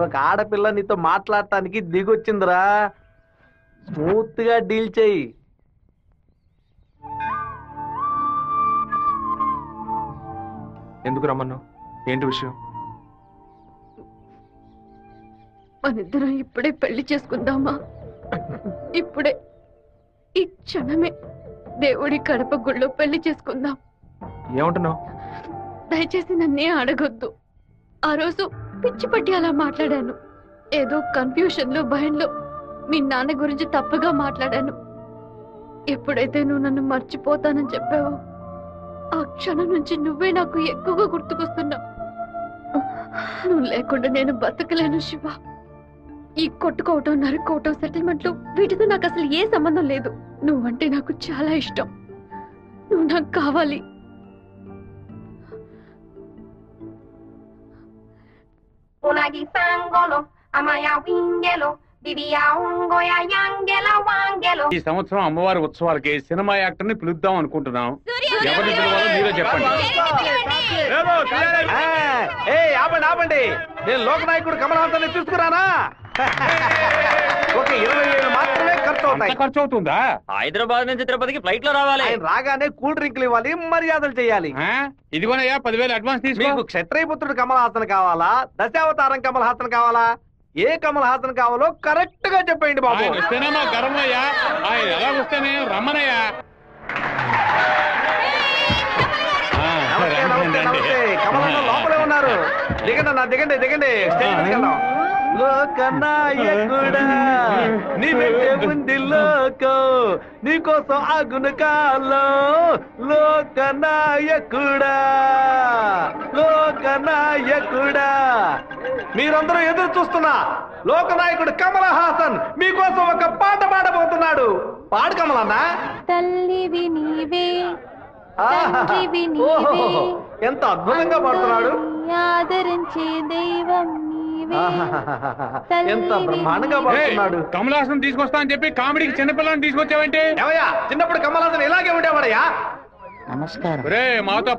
ఒక ఆడపిల్ల నీతో మాట్లాడటానికి దిగొచ్చిందిరా. స్మూత్ గా డీల్ చెయ్యి. ఎందుకు రమ్మన్నావు? ఏంటి విషయం? మనిద్దరం ఇప్పుడే పెళ్లి చేసుకుందామా? ఇప్పుడే, ఈ క్షణమే దేవుడి కడప గుళ్ళో పెళ్లి చేసుకుందాం. ఏమంటున్నావు? దయచేసి నన్నే అడగొద్దు. ఆ రోజు పిచ్చి పట్టి అలా మాట్లాడాను. ఏదో కన్ఫ్యూషన్ లో, భయంలో మీ నాన్న గురించి తప్పుగా మాట్లాడాను. ఎప్పుడైతే నువ్వు నన్ను మర్చిపోతానని చెప్పావో ఆ క్షణం నుంచి నువ్వే నాకు ఎక్కువగా గుర్తుకొస్తున్నావు. నువ్వు లేకుండా నేను బతకలేను శివ. ఈ కొట్టుకోవటం, నరుకోవటం, సెటిల్మెంట్లు వీటితో నాకు అసలు ఏ సంబంధం లేదు. నువ్వంటే నాకు చాలా ఇష్టం. నువ్వు నాకు కావాలి. ఈ సంవత్సరం అమ్మవారి ఉత్సవాలకి సినిమా యాక్టర్ ని పిలుద్దాం అనుకుంటున్నాం. ఎవరిని పిలవాలో మీరే చెప్పండి. ఆపండి. నేను లోకనాయకుడు కమల్ హాసన్ తీసుకురానా? ఒక 20,000 మాత్రమే ఖర్చు అవుతుందా? హైదరాబాద్ నుంచి తిరుపతికి ఫ్లైట్ లో రావాలి. ఆయన రాగానే కూల్ డ్రింక్లు ఇవ్వాలి, మర్యాదలు చేయాలి. ఇదిగోనయ్యా 10,000 అడ్వాన్స్ తీసుకో. మీకు క్షత్రియపుత్రుడు కమల్ హాసన్ కావాలా, దశావతారం కమల్ హాసన్ కావాలా? ఏ కమల్ హాసన్ కావాలో కరెక్ట్ గా చెప్పండి బాబు. సినిమా గర్వయ్యా, ఆయన ఎలా వస్తేనే రమ్మనయ్యా. నమస్తే. కమల్ హాసన్ లోపలే ఉన్నారు. దిగండి. స్టేజ్ మీదకి వెళ్దాం. లోకనాయకుడా నీ వెంటే ఉంది లోకం, నీకోసం ఆగును కాలో. లోకనాయకుడా మీరందరూ ఎదురు చూస్తున్నా లోకనాయకుడు కమల్ హాసన్ మీకోసం ఒక పాట పాడబోతున్నాడు. పాడు కమలన్నా. తల్లివి నీవే, ఎంత అద్భుతంగా పాడుతున్నాడు. ఆదరించే దైవం ఎంత బ్రహ్మాండంగా పాడుతున్నాడు. కమల్ హాసన్ తీసుకొస్తా అని చెప్పి కామెడీకి చిన్నపిల్లని తీసుకొచ్చావంటే? ఏమయ్యా, చిన్నప్పుడు కమల్ హాసన్ ఇలాగే ఉండేవాడయ్యా. నమస్కారం. మాతో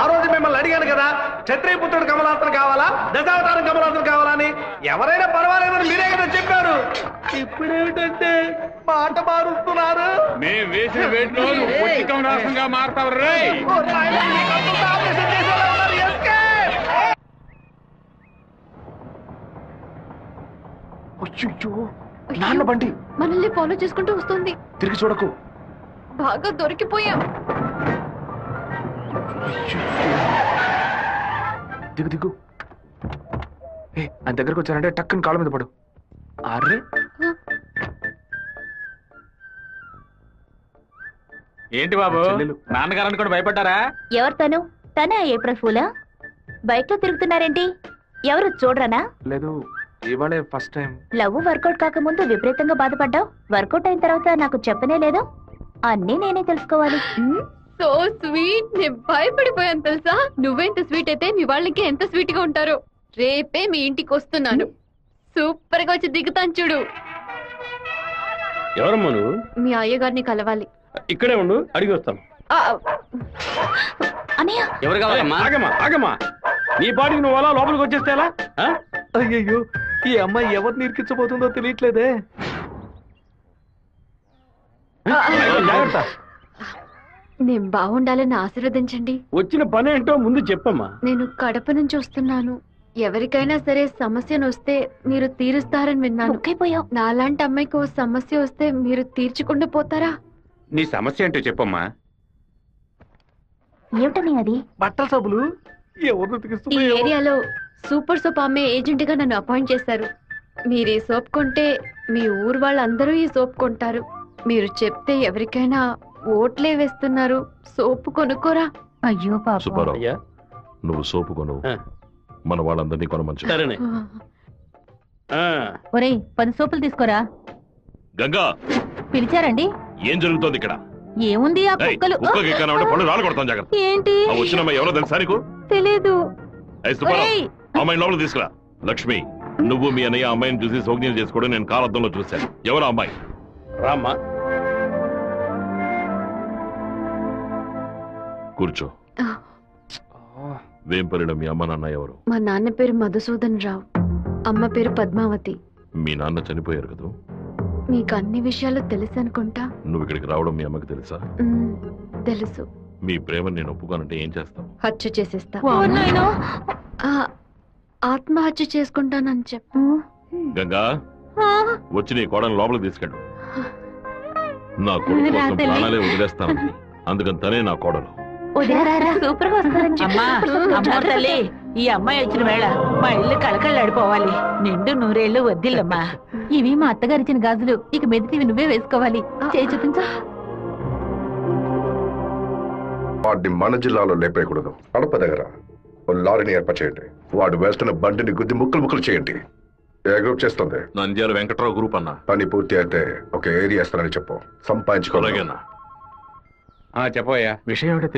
ఆ రోజు మిమ్మల్ని అడిగాను కదా, క్షత్రియపుత్రుడు కమల్ హాసన్ కావాలా, దశావతారం కమల్ హాసన్ కావాలని. ఎవరైనా పర్వాలేదని మీరే కదా చెప్పారు. ఇప్పుడేమిటంటే పాట మారుస్తున్నారు. మేము వేసిన వేట్లో కమల్ హాసన్ గా మారుతావు రే. నాన్న బండి మనల్ని ఫాలో చేసుకుంటూ వస్తుంది. తిరిగి చూడకు. బాగా దొరికిపోయాం. దిగు. ఆయన దగ్గరకు వచ్చానంటే టక్కుని కాళ్ళ మీద పడు. అరే ఏంటి బాబు, నాన్నగారని కూడా భయపడ్డారా? ఎవరు తను? తనే ఏప్రిల్ ఫూలా? బైక్ లో తిరుగుతున్నారేంటి? ఎవరు చూడరానా? లేదు, ఇవాళే ఫస్ట్ టైం. లవ్ వర్కౌట్ కాకముందు విపరీతంగా బాధపడ్డావు. వర్కౌట్ అయిన తర్వాత నాకు చెప్పనే లేదు. అన్నీ నేనే తెలుసుకోవాలి. So sweet. నేను భయపడిపోయాను తెలుసా. నువ్వెంత స్వీట్ అయితే మీ వాళ్ళకి ఎంత స్వీట్ గా ఉంటారో. రేపే మీ ఇంటికి వస్తున్నాను. సూపర్ గా వచ్చి దిగుతాను చూడు. ఎవరమ్మా నువ్వు? మీ అయ్యగారిని కలవాలి. ఇక్కడే ఉండు, అడిగి వస్తాను. అన్నయ్య ఎవరు కావాలమ్మా? ఆగమ్మా, నీ పాటికి నువ్వు అలా లోపలికి వచ్చేస్తే ఎలా? అయ్యయ్యో, ఈ అమ్మాయి ఎవరిని ఇరికించబోతుందో తెలియట్లేదే. నేను బాగుండాలని ఆశీర్వదించండి. వచ్చిన పని ఏంటో ముందు చెప్పమ్మా. నేను కడప నుంచి వస్తున్నాను. ఎవరికైనా సరే సమస్యను వస్తే మీరు తీరుస్తారని విన్నాను. నాలాంటి అమ్మాయికి ఓ సమస్య వస్తే మీరు తీర్చకుండా పోతారా? నీ సమస్య ఏంటో చెప్పమ్మా. ఏమిటని అది? బట్టల సబ్బులు ఈ ఏరియాలో సూపర్ సోప్ అమ్మే ఏజెంట్ గా నన్ను అపాయింట్ చేశారు. మీరు ఈ సోప్ కొంటే మీ ఊరు వాళ్ళందరూ ఈ సోప్ కొంటారు. మీరు చెప్తే ఎవరికైనా ఓట్లే వేస్తున్నారు. సోపు కొనుక్కోరా. అయ్యో పాప. నువ్వు సోపు కొను, మన వాళ్ళందరినీ కొనమంచు. ఒరేయ్ 10 సోపులు తీసుకోరా. గంగా పిలిచారండి? ఏం జరుగుతోంది ఇక్కడ? ఏముంది ఆ కుక్కలు. పళ్ళు రాళ్ళు కొడతాం జాగ్రత్త. ఏంటి? వచ్చిన ఎవరో తెలుసా నీకు? తెలీదు. అమ్మాయిని లోపల తీసుకురా. లక్ష్మి, నువ్వు మీ అన్నయ్య అమ్మాయిని చూసి సౌజ్ఞం చేసుకోవడం నేను కాలద్దంలో చూశాను. ఎవరు అమ్మాయి? రామ్మా, కూర్చో. వేంపల్లిలో మీ అమ్మ నాన్న ఎవరు? మా నాన్న పేరు మధుసూదన్ రావు. అమ్మ పేరు పద్మావతి. మీ నాన్న చనిపోయారు కదా? మీకు అన్ని విషయాలు తెలుసు అనుకుంటా. నువ్వు ఇక్కడికి రావడం మీ అమ్మకి తెలుసా? తెలుసు. మీ ప్రేమను నేను ఒప్పుకోనంటే ఏం చేస్తావు? హత్య చేసేస్తా. ఆత్మహత్య చేసుకుంటానని చెప్పు. గంగా, వచ్చి నీ కోడని లోపలికి తీసుకెళ్ళు. నా కొడుకు కోసం ప్రాణాలే వదిలేస్తాను, అందుకని తనే నా కోడలు. సూపర్ గా వస్తారని అమ్మా తల్లి, ఈ అమ్మాయి వచ్చిన వేళ మా ఇల్లు కళకళలాడిపోవాలి. నిండు నూరేళ్లు వద్దిల్లమ్మా. ఇవి మా అత్తగారిచ్చిన గాజులు, ఇక మెదిటివి నువ్వే వేసుకోవాలి. చేయి చూపించు. వాడిని మన జిల్లాలో లేపేయకూడదు. కడప దగ్గర ఓ లారీని ఏర్పాటు చేయండి. వాడు వేస్తున్న బండిని గుద్ది ముక్కలు ముక్కలు చేయండి. ఏ గ్రూప్ చేస్తుంది? నంద్యాల వెంకట్రావు గ్రూప్ అన్నా. పని పూర్తి అయితే ఒక ఏరియా ఇస్తానని చెప్పు. సంపాదించుకోలేగన్నా. చెప్పయ్యా. విషయం ఏమిటో